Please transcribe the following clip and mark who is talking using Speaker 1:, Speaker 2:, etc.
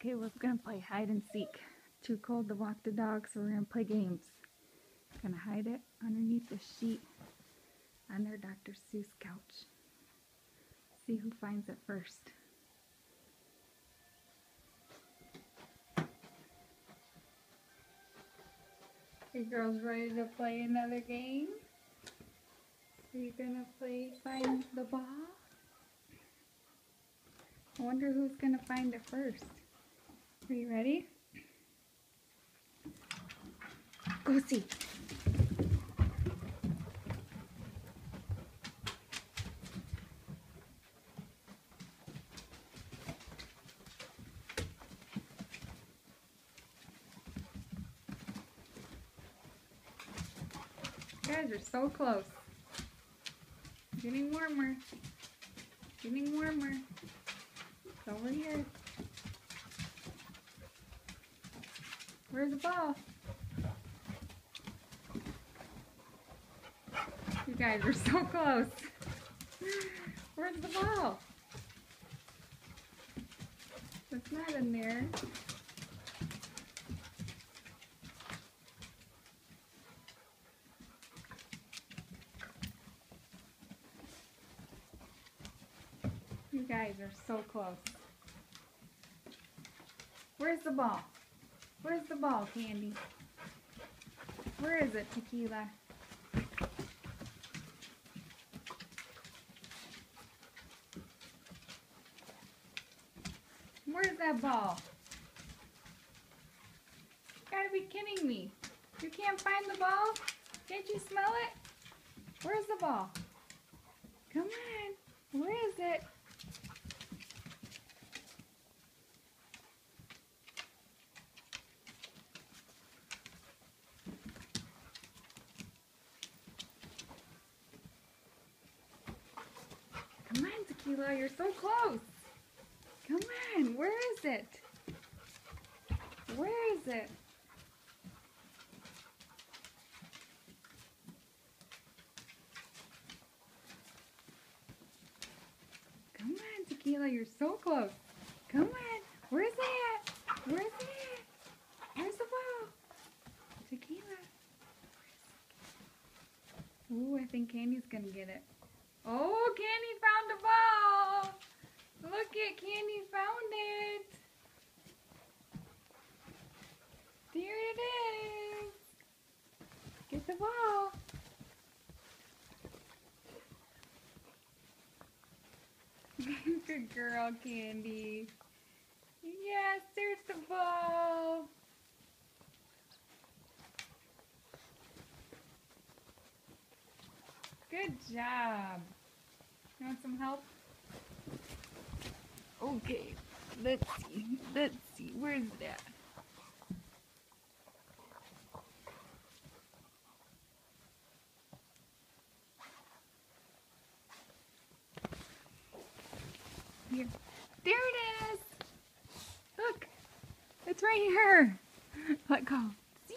Speaker 1: Okay, we're gonna play hide and seek. Too cold to walk the dog, so we're gonna play games. Gonna hide it underneath the sheet on their Dr. Seuss couch. See who finds it first. You girls ready to play another game? Are you gonna play find the ball? I wonder who's gonna find it first. Are you ready? Go see. You guys are so close. Getting warmer. Getting warmer. It's over here. Where's the ball? You guys are so close. Where's the ball? It's not in there. You guys are so close. Where's the ball? Where's the ball, Candy? Where is it, Tequila? Where's that ball? You gotta be kidding me. You can't find the ball? Can't you smell it? Where's the ball? Come on. Where is it? Come on, Tequila, you're so close. Come on, where is it? Where is it? Come on, Tequila, you're so close. Come on, where's it? Where's it? Where's the ball? Tequila. Ooh, I think Candy's gonna get it. Oh, Candy found a ball! Look at Candy found it! There it is! Get the ball! Good girl, Candy. Yes, there's the ball! Good job! You want some help? Okay, let's see, where's that? Here, there it is! Look, it's right here! Let go. See?